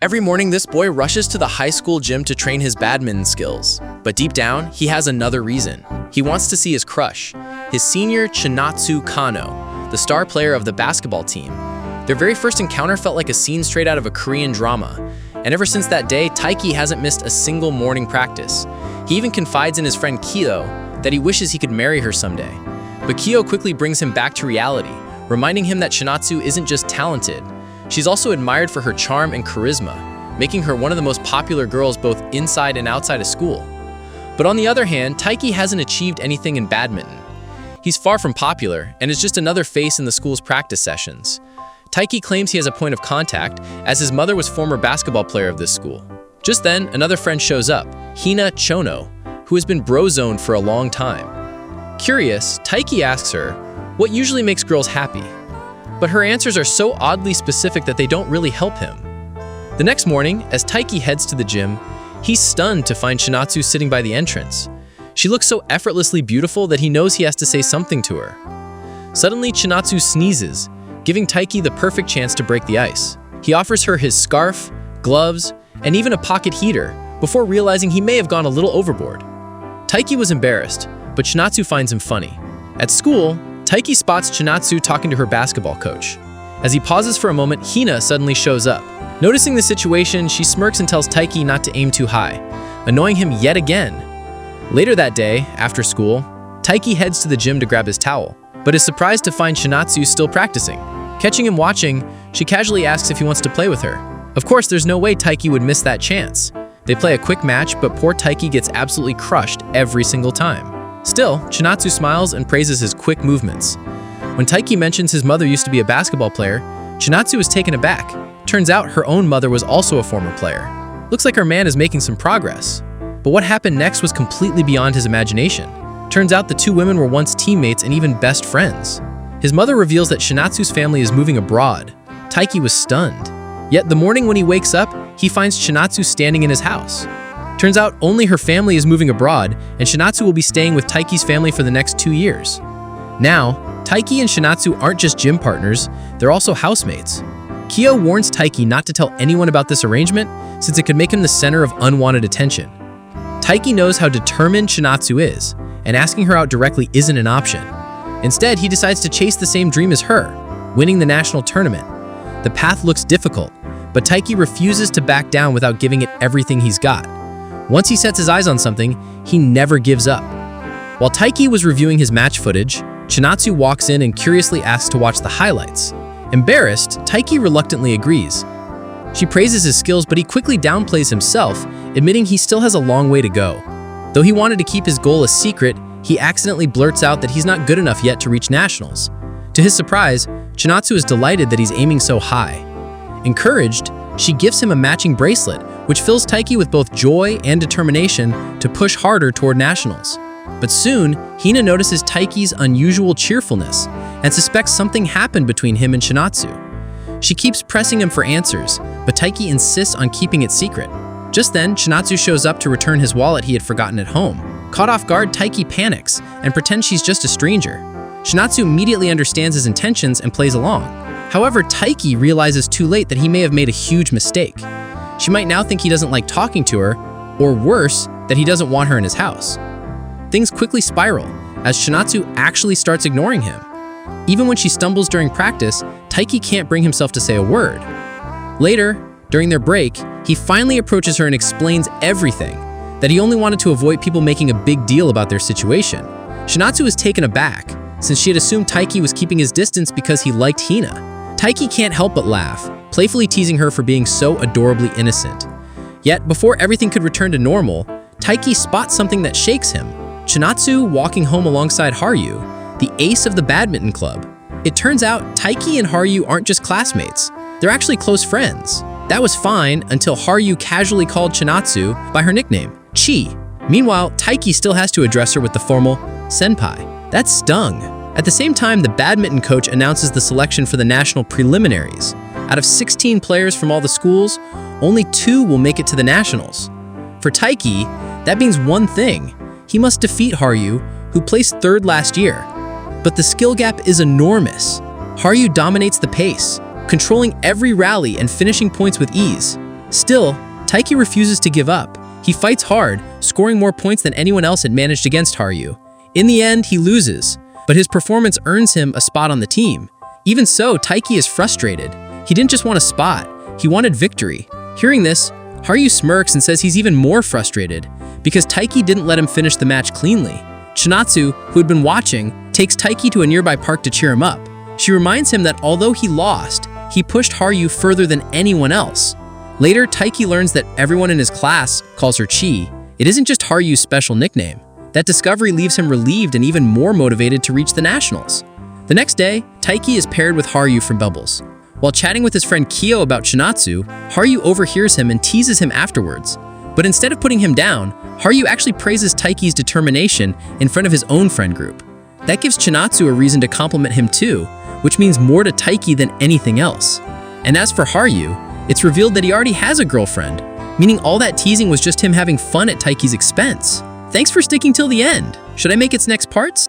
Every morning, this boy rushes to the high school gym to train his badminton skills. But deep down, he has another reason. He wants to see his crush, his senior Chinatsu Kano, the star player of the basketball team. Their very first encounter felt like a scene straight out of a Korean drama. And ever since that day, Taiki hasn't missed a single morning practice. He even confides in his friend Kyo that he wishes he could marry her someday. But Kyo quickly brings him back to reality, reminding him that Chinatsu isn't just talented. She's also admired for her charm and charisma, making her one of the most popular girls both inside and outside of school. But on the other hand, Taiki hasn't achieved anything in badminton. He's far from popular and is just another face in the school's practice sessions. Taiki claims he has a point of contact, as his mother was former basketball player of this school. Just then, another friend shows up, Hina Chono, who has been bro-zoned for a long time. Curious, Taiki asks her, what usually makes girls happy? But her answers are so oddly specific that they don't really help him. The next morning, as Taiki heads to the gym, he's stunned to find Chinatsu sitting by the entrance. She looks so effortlessly beautiful that he knows he has to say something to her. Suddenly, Chinatsu sneezes, giving Taiki the perfect chance to break the ice. He offers her his scarf, gloves, and even a pocket heater, before realizing he may have gone a little overboard. Taiki was embarrassed, but Chinatsu finds him funny. At school, Taiki spots Chinatsu talking to her basketball coach. As he pauses for a moment, Hina suddenly shows up. Noticing the situation, she smirks and tells Taiki not to aim too high, annoying him yet again. Later that day, after school, Taiki heads to the gym to grab his towel, but is surprised to find Chinatsu still practicing. Catching him watching, she casually asks if he wants to play with her. Of course, there's no way Taiki would miss that chance. They play a quick match, but poor Taiki gets absolutely crushed every single time. Still, Chinatsu smiles and praises his quick movements. When Taiki mentions his mother used to be a basketball player, Chinatsu is taken aback. Turns out her own mother was also a former player. Looks like our man is making some progress. But what happened next was completely beyond his imagination. Turns out the two women were once teammates and even best friends. His mother reveals that Chinatsu's family is moving abroad. Taiki was stunned. Yet the morning when he wakes up, he finds Chinatsu standing in his house. Turns out only her family is moving abroad, and Chinatsu will be staying with Taiki's family for the next 2 years. Now, Taiki and Chinatsu aren't just gym partners, they're also housemates. Kyo warns Taiki not to tell anyone about this arrangement, since it could make him the center of unwanted attention. Taiki knows how determined Chinatsu is, and asking her out directly isn't an option. Instead, he decides to chase the same dream as her, winning the national tournament. The path looks difficult, but Taiki refuses to back down without giving it everything he's got. Once he sets his eyes on something, he never gives up. While Taiki was reviewing his match footage, Chinatsu walks in and curiously asks to watch the highlights. Embarrassed, Taiki reluctantly agrees. She praises his skills, but he quickly downplays himself, admitting he still has a long way to go. Though he wanted to keep his goal a secret, he accidentally blurts out that he's not good enough yet to reach nationals. To his surprise, Chinatsu is delighted that he's aiming so high. Encouraged, she gives him a matching bracelet, which fills Taiki with both joy and determination to push harder toward nationals. But soon, Hina notices Taiki's unusual cheerfulness and suspects something happened between him and Chinatsu. She keeps pressing him for answers, but Taiki insists on keeping it secret. Just then, Chinatsu shows up to return his wallet he had forgotten at home. Caught off guard, Taiki panics and pretends she's just a stranger. Chinatsu immediately understands his intentions and plays along. However, Taiki realizes too late that he may have made a huge mistake. She might now think he doesn't like talking to her, or worse, that he doesn't want her in his house. Things quickly spiral, as Chinatsu actually starts ignoring him. Even when she stumbles during practice, Taiki can't bring himself to say a word. Later, during their break, he finally approaches her and explains everything, that he only wanted to avoid people making a big deal about their situation. Chinatsu is taken aback, since she had assumed Taiki was keeping his distance because he liked Hina. Taiki can't help but laugh, playfully teasing her for being so adorably innocent. Yet, before everything could return to normal, Taiki spots something that shakes him. Chinatsu walking home alongside Haru, the ace of the badminton club. It turns out Taiki and Haru aren't just classmates, they're actually close friends. That was fine until Haru casually called Chinatsu by her nickname, Chi. Meanwhile, Taiki still has to address her with the formal senpai. That stung. At the same time, the badminton coach announces the selection for the national preliminaries. Out of 16 players from all the schools, only 2 will make it to the nationals. For Taiki, that means one thing. He must defeat Haru, who placed 3rd last year. But the skill gap is enormous. Haru dominates the pace, controlling every rally and finishing points with ease. Still, Taiki refuses to give up. He fights hard, scoring more points than anyone else had managed against Haru. In the end, he loses, but his performance earns him a spot on the team. Even so, Taiki is frustrated. He didn't just want a spot, he wanted victory. Hearing this, Haru smirks and says he's even more frustrated because Taiki didn't let him finish the match cleanly. Chinatsu, who had been watching, takes Taiki to a nearby park to cheer him up. She reminds him that although he lost, he pushed Haru further than anyone else. Later, Taiki learns that everyone in his class calls her Chi. It isn't just Haru's special nickname. That discovery leaves him relieved and even more motivated to reach the nationals. The next day, Taiki is paired with Haru for bubbles. While chatting with his friend Kyo about Chinatsu, Haru overhears him and teases him afterwards. But instead of putting him down, Haru actually praises Taiki's determination in front of his own friend group. That gives Chinatsu a reason to compliment him too, which means more to Taiki than anything else. And as for Haru, it's revealed that he already has a girlfriend, meaning all that teasing was just him having fun at Taiki's expense. Thanks for sticking till the end. Should I make its next parts?